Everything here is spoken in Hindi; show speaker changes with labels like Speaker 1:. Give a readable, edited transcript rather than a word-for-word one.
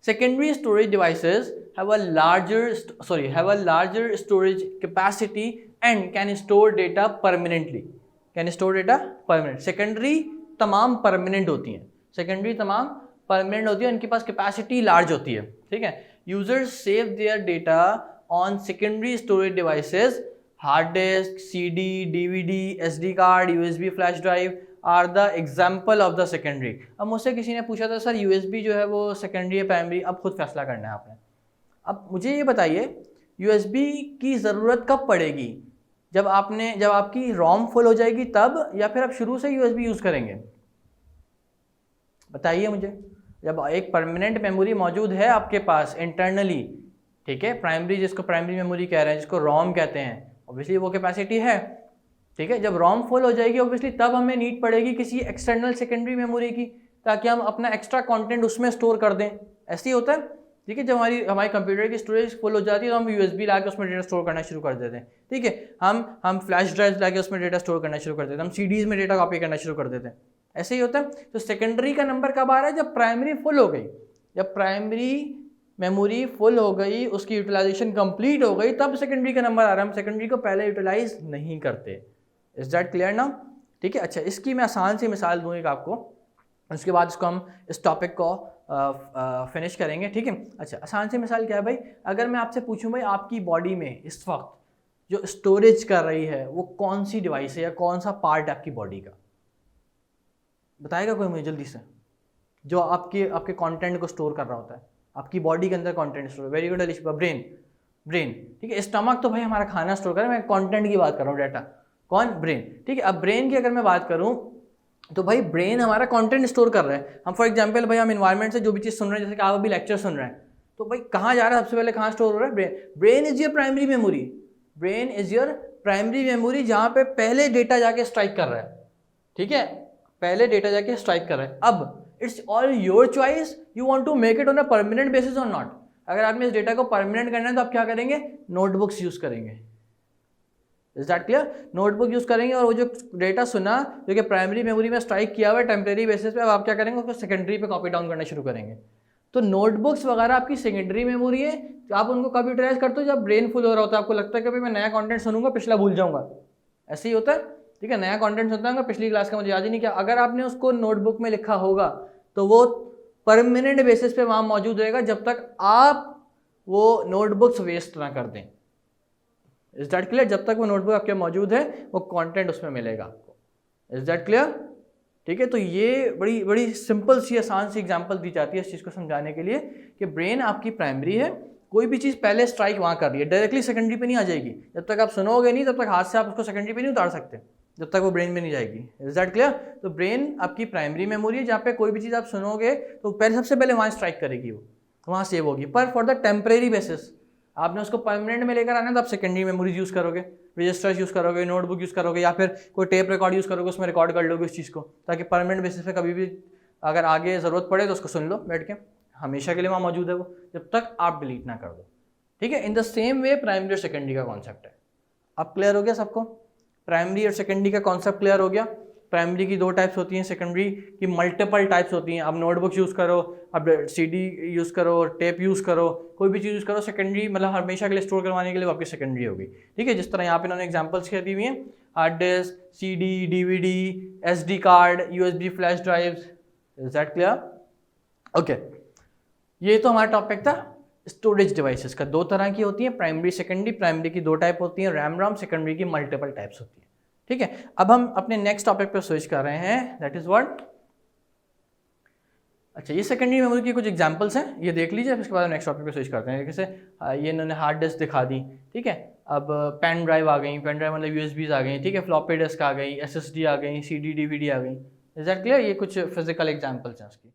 Speaker 1: secondary storage devices have a larger storage capacity and can store data permanently. Secondary तमाम परमानेंट होती हैं, उनके पास कैपेसिटी लार्ज होती है, ठीक है. Users save their data on secondary storage devices, hard disk, CD, DVD, SD card, USB flash drive are the example of the secondary. अब मुझसे किसी ने पूछा था सर USB जो है वो सेकेंडरी है प्राइमरी, अब खुद फैसला करना है आपने. अब मुझे ये बताइए USB की ज़रूरत कब पड़ेगी, जब आपकी रोम फुल हो जाएगी तब, या फिर आप शुरू से USB यूज़ करेंगे? बताइए मुझे. जब एक परमानेंट मेमोरी मौजूद है आपके पास इंटरनली, ठीक है, प्राइमरी, जिसको प्राइमरी मेमोरी कह रहे हैं, जिसको रोम कहते हैं, ऑब्वियसली वो कैपेसिटी है, ठीक है. जब रोम फुल हो जाएगी ऑब्वियसली तब हमें नीड पड़ेगी किसी एक्सटर्नल सेकेंडरी मेमोरी की, ताकि हम अपना एक्स्ट्रा कंटेंट उसमें स्टोर कर दें. ऐसे ही होता है, ठीक है. जब हमारी कंप्यूटर की स्टोरेज फुल हो जाती है तो हम USB ला के उसमें डेटा स्टोर करना शुरू कर देते हैं, ठीक है. हम फ्लैश ड्राइव ला के उसमें डेटा स्टोर करना शुरू कर देते हैं, हम CDs में डेटा कॉपी करना शुरू कर देते हैं. ऐसे ही होता है. तो सेकेंडरी का नंबर कब आ रहा है? जब प्राइमरी फुल हो गई, जब प्राइमरी मेमोरी फुल हो गई, उसकी यूटिलाइजेशन कंप्लीट हो गई, तब सेकेंडरी का नंबर आ रहा है. हम सेकेंडरी को पहले यूटिलाइज नहीं करते. Is that clear now? ठीक है. अच्छा, इसकी मैं आसान सी मिसाल दूँ एक आपको, उसके बाद इसको हम इस टॉपिक को फिनिश करेंगे, ठीक है. अच्छा, आसान सी मिसाल क्या है भाई, अगर मैं आपसे पूछूं भाई आपकी बॉडी में इस वक्त जो स्टोरेज कर रही है वो कौन सी डिवाइस है या कौन सा पार्ट है आपकी बॉडी का? बताएगा कोई मुझे जल्दी से, जो आपके कंटेंट को स्टोर कर रहा होता है, आपकी बॉडी के अंदर content store. Very good Alish. Brain, ठीक है. स्टमक तो भाई हमारा खाना स्टोर कर रहा है, मैं कंटेंट की बात कर रहा हूँ, डाटा. कौन? ब्रेन, ठीक है. अब ब्रेन की अगर मैं बात करूँ तो भाई ब्रेन हमारा कंटेंट स्टोर कर रहा है. हम फॉर एग्जांपल भाई हम इन्वायरमेंट से जो भी चीज़ सुन रहे हैं, जैसे कि आप अभी लेक्चर सुन रहे हैं, तो भाई कहाँ जा रहा है सबसे पहले, कहाँ स्टोर हो रहा है? Brain is your primary memory. Brain is your primary memory, जहाँ पे पहले डेटा जाके स्ट्राइक कर रहा है, ठीक है, पहले डेटा जाके स्ट्राइक कर रहा है. अब it's all your choice, you want to make it on a permanent basis or not. अगर आपने इस डेटा को परमानेंट करना है तो आप क्या करेंगे? नोटबुक्स यूज करेंगे. Is that clear? Notebook use करेंगे और वो जो डेटा सुना जो कि प्राइमरी मेमोरी में स्ट्राइक किया हुआ है टेम्परेरी बेसिस पे, अब आप क्या करेंगे? उसको सेकेंडरी पे कॉपी डाउन करना शुरू करेंगे. तो नोटबुक्स वगैरह आपकी सेकेंडरी मेमोरी है, तो आप उनको कब यूटिलाइज करते हो? जब ब्रेन फुल हो रहा होता है, आपको लगता है कि भाई मैं नया कंटेंट सुनूंगा, पिछला भूल जाऊंगा. ऐसे ही होता है, ठीक है. नया कंटेंट सुनता हूँ, पिछली क्लास का मुझे याद ही नहीं किया. अगर आपने उसको नोटबुक में लिखा होगा तो वो परमानेंट बेसिस पे वहां मौजूद रहेगा जब तक आप वो नोटबुक्स वेस्ट ना कर दें. Is that clear? जब तक वो नोटबुक आपके मौजूद है वो कंटेंट उसमें मिलेगा आपको. Is that clear? ठीक है. तो ये बड़ी बड़ी सिंपल सी आसान सी एग्जांपल दी जाती है इस चीज़ को समझाने के लिए कि ब्रेन आपकी प्राइमरी है, कोई भी चीज़ पहले स्ट्राइक वहाँ कर रही है, डायरेक्टली सेकेंडरी पे नहीं आ जाएगी. जब तक आप सुनोगे नहीं तब तक हाथ से आप उसको सेकेंडरी पे नहीं उतार सकते, जब तक वो ब्रेन में नहीं जाएगी. Is that clear? तो ब्रेन आपकी प्राइमरी मेमोरी है, जहाँ पे कोई भी चीज़ आप सुनोगे तो सबसे पहले वहाँ स्ट्राइक करेगी, वो वहाँ सेव होगी. पर फॉर द टेम्परेरी बेसिस, आपने उसको परमानेंट में लेकर आना है तो आप सेकेंडरी मेमोरीज यूज़ करोगे, रजिस्टर्स यूज़ करोगे, नोटबुक यूज़ करोगे, या फिर कोई टेप रिकॉर्ड यूज़ करोगे, उसमें रिकॉर्ड कर लोगे उस चीज़ को, ताकि परमानेंट बेसिस पे कभी भी अगर आगे ज़रूरत पड़े तो उसको सुन लो बैठ के, हमेशा के लिए वहाँ मौजूद है वो, जब तक आप डिलीट ना कर दो. ठीक है. In the same way primary और सेकेंडरी का कॉन्सेप्ट है. अब क्लियर हो गया सबको? प्राइमरी और सेकेंडरी का कॉन्सेप्ट क्लियर हो गया. प्राइमरी की 2 टाइप्स होती हैं, सेकेंडरी की मल्टीपल टाइप्स होती हैं. अब नोटबुक्स यूज़ करो, अब CD यूज़ करो, टेप यूज़ करो, कोई भी चीज़ यूज़ करो, सेकेंडरी मतलब हमेशा के लिए स्टोर करवाने के लिए आपकी सेकेंडरी होगी. ठीक है. जिस तरह यहाँ पे इन्होंने एग्जांपल्स दी हुई हैं, hard disk, CD, DVD, SD card, USB flash drives. Is that clear? Okay. ये तो हमारा टॉपिक था स्टोरेज डिवाइसेस का. 2 तरह की होती हैं, प्राइमरी सेकेंडरी. प्राइमरी की 2 टाइप होती हैं, रैम रोम. सेकेंडरी की मल्टीपल टाइप्स होती हैं. ठीक है. अब हम अपने नेक्स्ट टॉपिक पे स्विच कर रहे हैं, दैट इज व्हाट. अच्छा, ये सेकेंडरी मेमोरी की कुछ एग्जांपल्स हैं, ये देख लीजिए, इसके बाद नेक्स्ट टॉपिक पे स्विच करते हैं. जैसे ये इन्होंने हार्ड डिस्क दिखा दी, ठीक है. अब पेन ड्राइव आ गई, पेन ड्राइव मतलब USBs आ गई, ठीक है. फ्लॉपी डिस्क आ गई, SSD आ गई, CD DVD आ गई. Is that clear? ये कुछ फिजिकल एग्जांपल्स हैं उसकी.